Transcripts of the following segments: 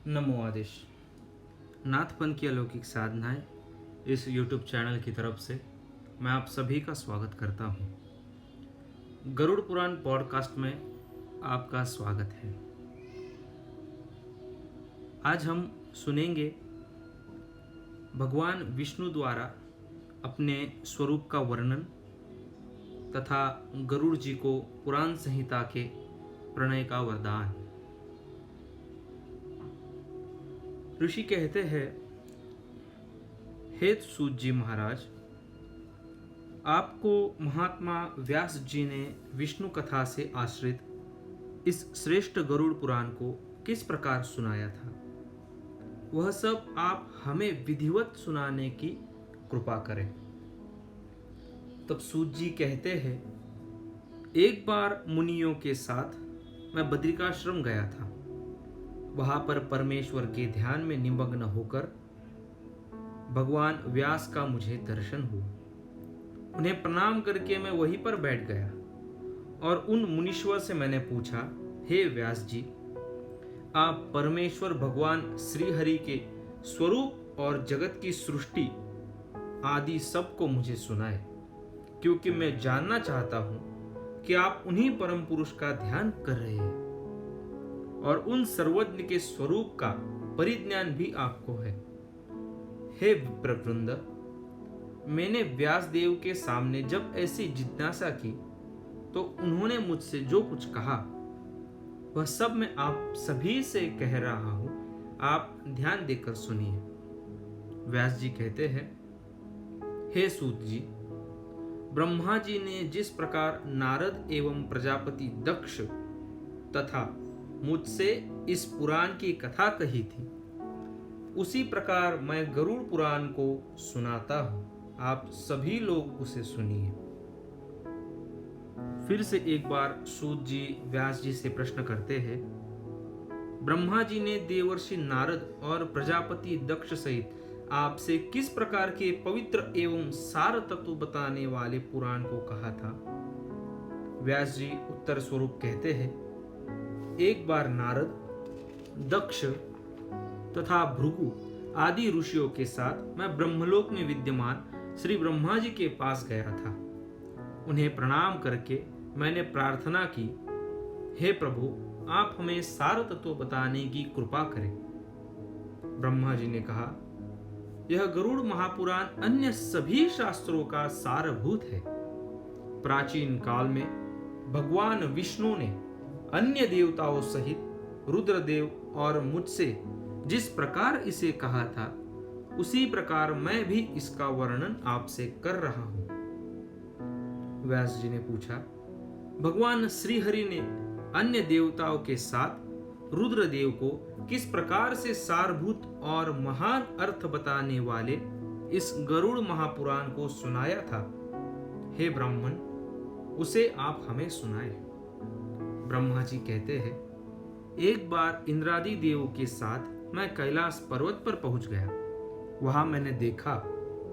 नमो आदेश। नाथपंथ की अलौकिक साधनाएं इस YouTube चैनल की तरफ से मैं आप सभी का स्वागत करता हूं। गरुड़ पुराण पॉडकास्ट में आपका स्वागत है। आज हम सुनेंगे भगवान विष्णु द्वारा अपने स्वरूप का वर्णन तथा गरुड़ जी को पुराण संहिता के प्रणय का वरदान। ऋषि कहते हैं, हे सूत जी महाराज, आपको महात्मा व्यास जी ने विष्णु कथा से आश्रित इस श्रेष्ठ गरुड़ पुराण को किस प्रकार सुनाया था, वह सब आप हमें विधिवत सुनाने की कृपा करें। तब सूत जी कहते हैं, एक बार मुनियों के साथ मैं बद्रिकाश्रम गया था। वहां पर परमेश्वर के ध्यान में निमग्न होकर भगवान व्यास का मुझे दर्शन हुआ। उन्हें प्रणाम करके मैं वहीं पर बैठ गया और उन मुनीश्वर से मैंने पूछा, हे व्यास जी, आप परमेश्वर भगवान श्री हरि के स्वरूप और जगत की सृष्टि आदि सब को मुझे सुनाए, क्योंकि मैं जानना चाहता हूं कि आप उन्हीं परम पुरुष का ध्यान कर रहे हैं और उन सर्वज्ञ के स्वरूप का परिज्ञान भी आपको है। हे विप्रवृंद, मैंने व्यास देव के सामने जब ऐसी जिज्ञासा की तो उन्होंने मुझसे जो कुछ कहा वह सब मैं आप सभी से कह रहा हूं, आप ध्यान देकर सुनिए। व्यास जी कहते हैं, हे सूत जी, ब्रह्मा जी ने जिस प्रकार नारद एवं प्रजापति दक्ष तथा मुझसे इस पुराण की कथा कही थी, उसी प्रकार मैं गरुड़ पुराण को सुनाता हूं। आप सभी लोग उसे सुनिए। फिर से एक बार सूत जी व्यास जी से प्रश्न करते हैं, ब्रह्मा जी ने देवर्षि नारद और प्रजापति दक्ष सहित आपसे किस प्रकार के पवित्र एवं सार तत्व बताने वाले पुराण को कहा था? व्यास जी उत्तर स्वरूप कहते हैं, एक बार नारद, दक्ष तथा भृगु आदि ऋषियों के साथ मैं ब्रह्मलोक में विद्यमान श्री ब्रह्मा जी के पास गया था। उन्हें प्रणाम करके मैंने प्रार्थना की, हे प्रभु, आप हमें सार तत्व बताने की कृपा करें। ब्रह्मा जी ने कहा, यह गरुड़ महापुराण अन्य सभी शास्त्रों का सारभूत है। प्राचीन काल में भगवान विष्णु ने अन्य देवताओं सहित रुद्रदेव और मुझसे जिस प्रकार इसे कहा था, उसी प्रकार मैं भी इसका वर्णन आपसे कर रहा हूं। व्यास जी ने पूछा, भगवान श्री हरि ने अन्य देवताओं के साथ रुद्रदेव को किस प्रकार से सारभूत और महान अर्थ बताने वाले इस गरुड़ महापुराण को सुनाया था? हे ब्राह्मण, उसे आप हमें सुनाए। ब्रह्मा जी कहते हैं, एक बार इंद्रादि देवों के साथ मैं कैलाश पर्वत पर पहुंच गया। वहां मैंने देखा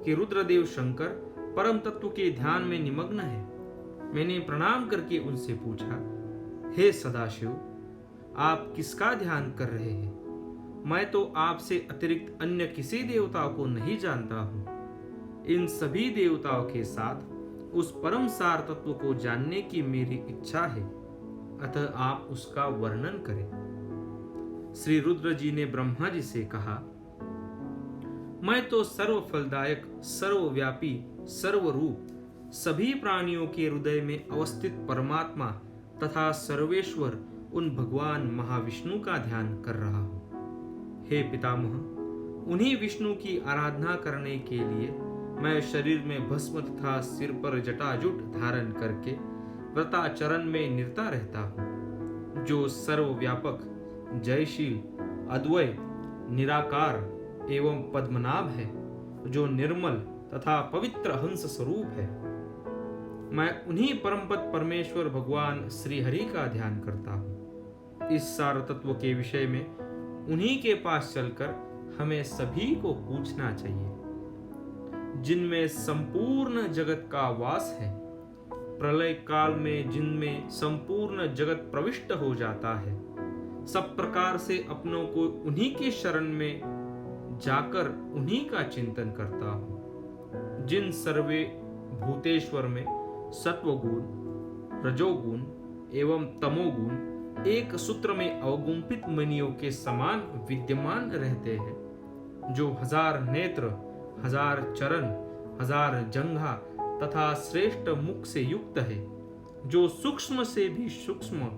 कि रुद्रदेव शंकर परम तत्व के ध्यान में निमग्न है। मैंने प्रणाम करके उनसे पूछा, हे सदाशिव, आप किसका ध्यान कर रहे हैं? मैं तो आपसे अतिरिक्त अन्य किसी देवता को नहीं जानता हूं। इन सभी देवताओं के साथ उस परम सार तत्व को जानने की मेरी इच्छा है, अतः आप उसका वर्णन करें। श्री रुद्र जी ने ब्रह्मा जी से कहा, मैं तो सर्व फलदायक, सर्वव्यापी, सर्वरूप, सभी प्राणियों के हृदय में अवस्थित परमात्मा तथा सर्वेश्वर उन भगवान महाविष्णु का ध्यान कर रहा हूं। हे पितामह, उन्हीं विष्णु की आराधना करने के लिए मैं शरीर में भस्म तथा सिर पर जटाजुट धारण करके व्रताचरण में निरता रहता हूं। जो सर्वव्यापक, जयशील, अद्वय, निराकार एवं पद्मनाभ है, जो निर्मल तथा पवित्र हंस स्वरूप है, मैं उन्हीं परमपद परमेश्वर भगवान श्री हरि का ध्यान करता हूं। इस सार तत्व के विषय में उन्हीं के पास चलकर हमें सभी को पूछना चाहिए, जिनमें संपूर्ण जगत का वास है। प्रलय काल में जिनमें संपूर्ण जगत प्रविष्ट हो जाता है, सब प्रकार से अपनों को उन्हीं की शरण में जाकर उन्हीं का चिंतन करता हूँ। जिन सर्वे भूतेश्वर में सत्वगुण, रजोगुण एवं तमोगुण एक सूत्र में अवगुंपित मणियों के समान विद्यमान रहते हैं, जो 1000 नेत्र, 1000 चरण, 1000 जंघा तथा श्रेष्ठ मुख से युक्त है, जो सूक्ष्म से भी सूक्ष्म,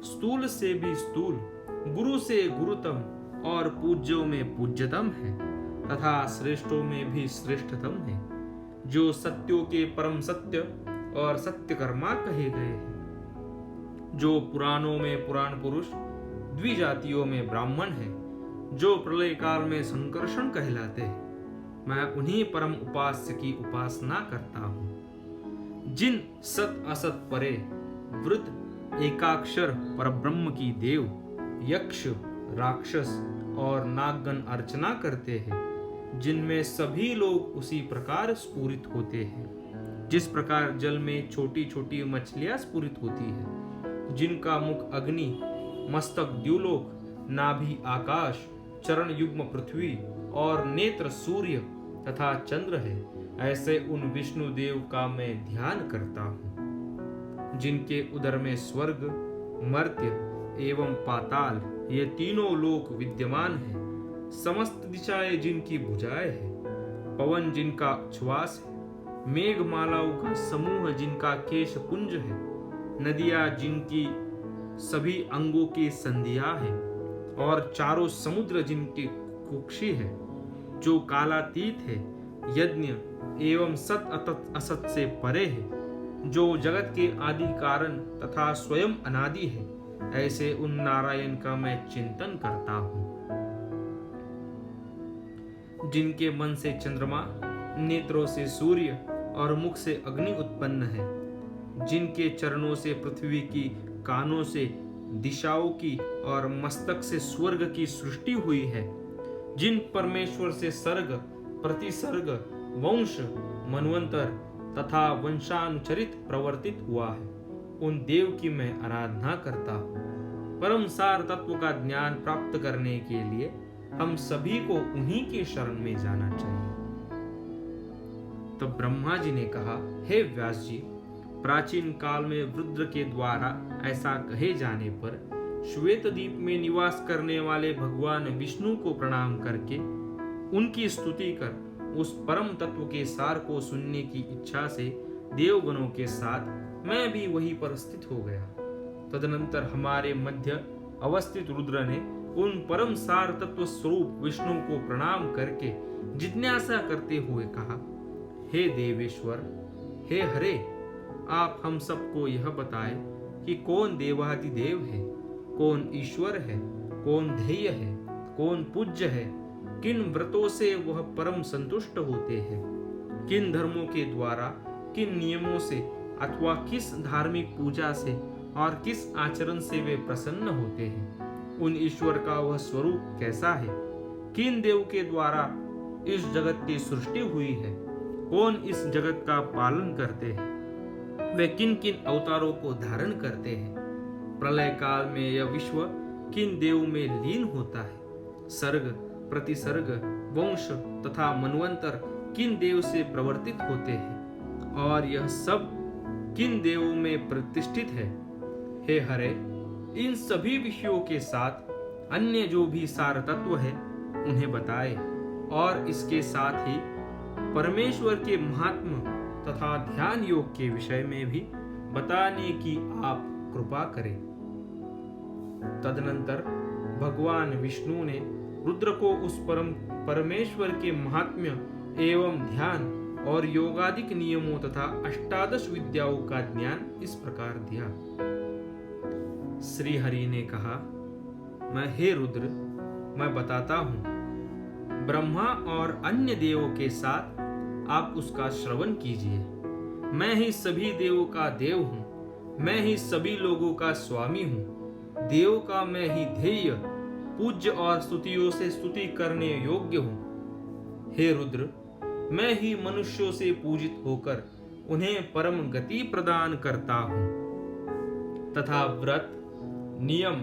स्थूल से भी स्थूल, गुरु से गुरुतम और पूज्यों में पूज्यतम है तथा श्रेष्ठों में भी श्रेष्ठतम है, जो सत्यों के परम सत्य और सत्यकर्मा कहे गए हैं, जो पुराणों में पुराण पुरुष, द्विजातियों में ब्राह्मण है, जो प्रलय काल में संकर्षण कहलाते हैं। मैं उन्हीं परम उपास्य की उपासना करता हूँ। जिन सत असत परे वृत एकाक्षर परब्रह्म की देव, यक्ष, राक्षस और नागगण अर्चना करते हैं, जिनमें सभी लोग उसी प्रकार स्फुरित होते हैं, जिस प्रकार जल में छोटी छोटी मछलियां स्फुरित होती है, जिनका मुख अग्नि, मस्तक द्युलोक, नाभि आकाश, चरण युग्म पृथ्वी और नेत्र सूर्य तथा चंद्र है, ऐसे उन विष्णु देव का मैं ध्यान करता हूँ। जिनके उदर में स्वर्ग, मर्त्य एवं पाताल ये तीनों लोक विद्यमान है, समस्त दिशाएं जिनकी भुजाएं है, पवन जिनका श्वास है, मेघमालाओं का समूह जिनका केश पुंज है, नदियां जिनकी सभी अंगों की संधियां है और चारों समुद्र जिनकी कुक्षी है, जो कालातीत है, यज्ञ एवं सत असत से परे है, जो जगत के आदि कारण तथा स्वयं अनादि है, ऐसे उन नारायण का मैं चिंतन करता हूँ। जिनके मन से चंद्रमा, नेत्रों से सूर्य और मुख से अग्नि उत्पन्न है, जिनके चरणों से पृथ्वी की, कानों से दिशाओं की और मस्तक से स्वर्ग की सृष्टि हुई है, जिन परमेश्वर से सर्ग, प्रतिसर्ग, वंश, मनवंतर तथा वंशानुचरित प्रवर्तित हुआ है, उन देव की मैं आराधना करता हूँ। परम सार तत्व का ज्ञान प्राप्त करने के लिए हम सभी को उन्हीं के शरण में जाना चाहिए। तो ब्रह्मा जी ने कहा, हे व्यास जी, प्राचीन काल में रुद्र के द्वारा ऐसा कहे जाने पर श्वेतद्वीप में निवास करने वाले भगवान विष्णु को प्रणाम करके उनकी स्तुति कर उस परम तत्व के सार को सुनने की इच्छा से देवगणों के साथ मैं भी वहीं पर स्थित हो गया। तदनंतर हमारे मध्य अवस्थित रुद्र ने उन परम सार तत्व स्वरूप विष्णु को प्रणाम करके जिज्ञासा करते हुए कहा, हे देवेश्वर, हे हरे, आप हम सबको यह बताएं कि कौन देवाधिदेव है, कौन ईश्वर है, कौन ध्येय है, कौन पूज्य है, किन व्रतों से वह परम संतुष्ट होते हैं, किन धर्मों के द्वारा, किन नियमों से अथवा किस धार्मिक पूजा से और किस आचरण से वे प्रसन्न होते हैं, उन ईश्वर का वह स्वरूप कैसा है, किन देव के द्वारा इस जगत की सृष्टि हुई है, कौन इस जगत का पालन करते हैं, वे किन किन अवतारों को धारण करते हैं, प्रलय काल में यह विश्व किन देव में लीन होता है, सर्ग, प्रतिसर्ग, वंश तथा मनवंतर किन देव से प्रवर्तित होते हैं और यह सब किन देवों में प्रतिष्ठित है। हे हरे, इन सभी विषयों के साथ अन्य जो भी सार तत्व है उन्हें बताए और इसके साथ ही परमेश्वर के महात्म तथा ध्यान योग के विषय में भी बताने की आप कृपा करें। तदनंतर भगवान विष्णु ने रुद्र को उस परमेश्वर के महात्म्य एवं ध्यान और योगादिक नियमों तथा अष्टादश विद्याओं का ज्ञान इस प्रकार दिया। श्री हरि ने कहा, हे रुद्र, मैं बताता हूं। ब्रह्मा और अन्य देवों के साथ आप उसका श्रवण कीजिए। मैं ही सभी देवों का देव हूं, मैं ही सभी लोगों का स्वामी हूं, देव का मैं ही ध्येय, पूज्य और स्तुतियों से स्तुति करने योग्य हूं। हे रुद्र, मैं ही मनुष्यों से पूजित होकर उन्हें परम गति प्रदान करता हूं तथा व्रत, नियम,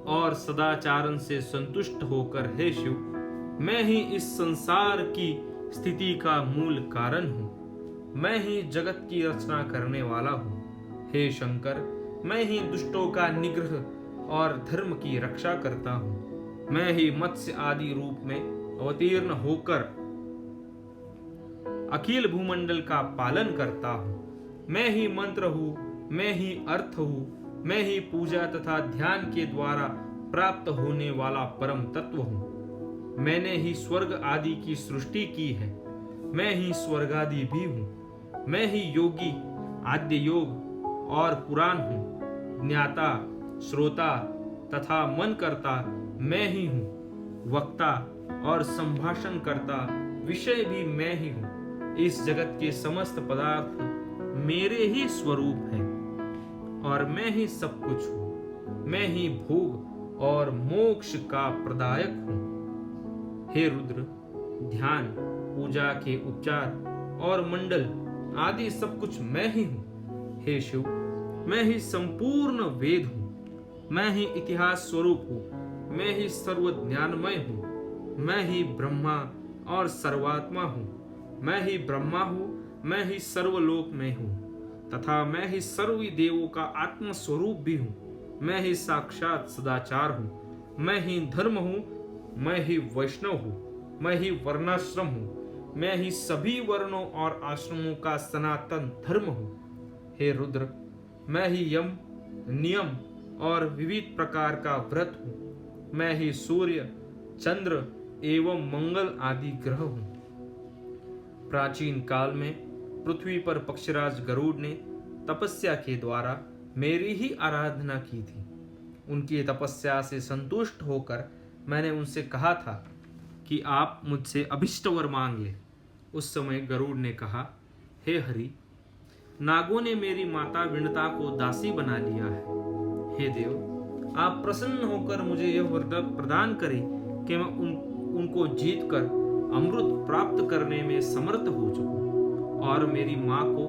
और सदाचारण से संतुष्ट होकर, हे शिव, मैं ही इस संसार की स्थिति का मूल कारण हूँ। मैं ही जगत की रचना करने वाला हूँ। हे शंकर, मैं ही दुष्टों का निग्रह और धर्म की रक्षा करता हूँ। मैं ही मत्स्य आदि रूप में अवतीर्ण होकर अखिल भूमंडल का पालन करता हूँ। मैं ही मंत्र हूँ, मैं ही अर्थ हूँ, मैं ही पूजा तथा ध्यान के द्वारा प्राप्त होने वाला परम तत्व हूँ। मैंने ही स्वर्ग आदि की सृष्टि की है। मैं ही स्वर्गादि भी हूँ। मैं ही योगी, आद्य योग और पुराण हूँ। ज्ञाता, श्रोता तथा मन करता मैं ही हूँ। वक्ता और संभाषण करता विषय भी मैं ही हूँ। इस जगत के समस्त पदार्थ मेरे ही स्वरूप हैं और मैं ही सब कुछ हूँ। मैं ही भोग और मोक्ष का प्रदायक हूँ। हे रुद्र, ध्यान, पूजा के उपचार और मंडल आदि सब कुछ मैं ही हूँ। हे शिव, मैं ही संपूर्ण वेद हूँ। मैं ही इतिहास स्वरूप हूँ। मैं ही सर्वज्ञानमय हूँ। मैं ही ब्रह्मा और सर्वात्मा हूँ। मैं ही ब्रह्मा हूँ। मैं ही सर्वलोक में हूँ तथा मैं ही सर्व देवों का आत्म स्वरूप भी हूँ। मैं ही साक्षात सदाचार हूँ। मैं ही धर्म हूँ। मैं ही वैष्णव हूँ। मैं ही वर्णाश्रम हूँ। मैं ही सभी वर्णों और आश्रमों का सनातन धर्म हूँ। हे रुद्र, मैं ही यम, नियम और विविध प्रकार का व्रत हूँ। मैं ही सूर्य, चंद्र एवं मंगल आदि ग्रह हूँ। प्राचीन काल में पृथ्वी पर पक्षीराज गरुड़ ने तपस्या के द्वारा मेरी ही आराधना की थी। उनकी तपस्या से संतुष्ट होकर मैंने उनसे कहा था कि आप मुझसे अभिष्ट वर मांग ले। उस समय गरुड़ ने कहा, हे हरि, नागों ने मेरी माता विनता को दासी बना लिया है। हे देव, आप प्रसन्न होकर मुझे यह वर प्रदान करें कि मैं उनको जीत कर अमृत प्राप्त करने में समर्थ हो चुकूं और मेरी माँ को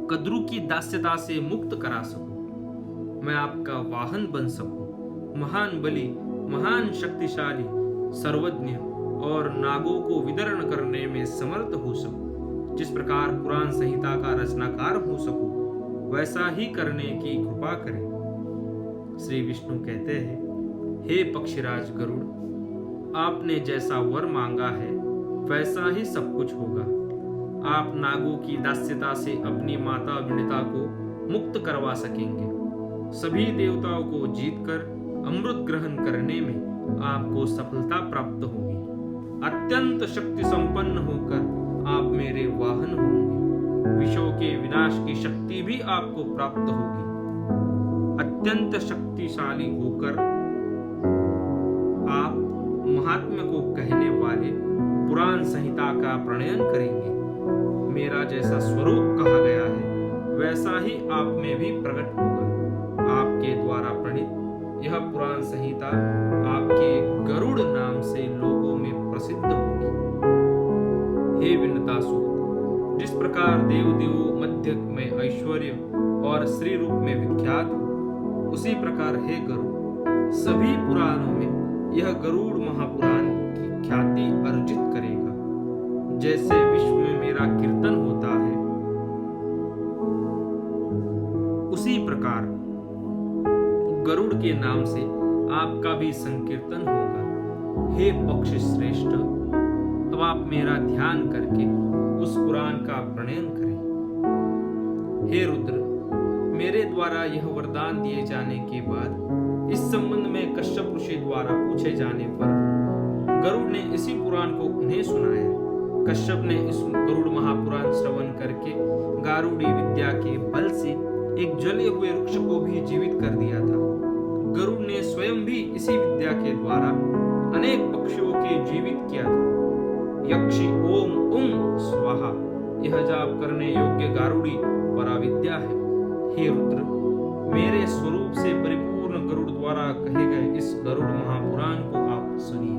कद्रु की दास्यता से मुक्त करा सकूं। मैं आपका वाहन बन सकूं, महान बली, महान शक्तिशाली, सर्वज्ञ और नागों को विदरण करने में समर्थ हो सकूं। जिस प्रकार पुराण संहिता का रचनाकार हो सकूं, वैसा ही करने की कृपा करें। श्री विष्णु कहते हैं, हे पक्षीराज गरुड़, आपने जैसा वर मांगा है वैसा ही सब कुछ होगा। आप नागों की दास्यता से अपनी माता विनिता को मुक्त करवा सकेंगे। सभी देवताओं को जीतकर अमृत ग्रहण करने में आपको सफलता प्राप्त होगी। अत्यंत शक्ति संपन्न होकर आप मेरे वाहन होंगे। विश्व के विनाश की शक्ति भी आपको प्राप्त होगी। अत्यंत शक्तिशाली होकर आप महात्म्य को कहने वाले पुराण संहिता का प्रणयन करेंगे। मेरा जैसा स्वरूप कहा गया है वैसा ही आप में भी प्रकट होगा। आपके द्वारा प्रणीत यह पुराण संहिता आपके गरुड़ नाम से लोगों में प्रसिद्ध होगी। हे विनतासुत, जिस प्रकार देव मध्य में ऐश्वर्य और श्री रूप में विख्यात हो, उसी प्रकार हे गरुड़, सभी पुराणों में यह गरुड़ महापुराण की ख्याति अर्जित करेगा। जैसे विश्व में मेरा कीर्तन होता है, उसी प्रकार गरुड़ के नाम से आपका भी संकीर्तन होगा। हे पक्ष श्रेष्ठ, अब आप मेरा ध्यान करके उस पुराण का प्रणयन करें। हे रुद्र, मेरे द्वारा यह वरदान दिए जाने के बाद इस संबंध में कश्यप ऋषि द्वारा पूछे जाने पर गरुड़ ने इसी पुराण को उन्हें सुनाया। कश्यप ने इस गरुड़ महापुराण श्रवण करके गारुड़ी विद्या के बल से एक जले हुए वृक्ष को भी जीवित कर दिया था। गरुड़ ने स्वयं भी इसी विद्या के द्वारा अनेक पक्षियों के जीवित किया था। यक्षि ओम उम स्वाहा यह जाप करने योग्य गारुड़ी पराविद्या है। हे रुद्र, मेरे स्वरूप से परिपूर्ण गरुड़ द्वारा कहे गए इस गरुड़ महापुराण को आप सुनिए।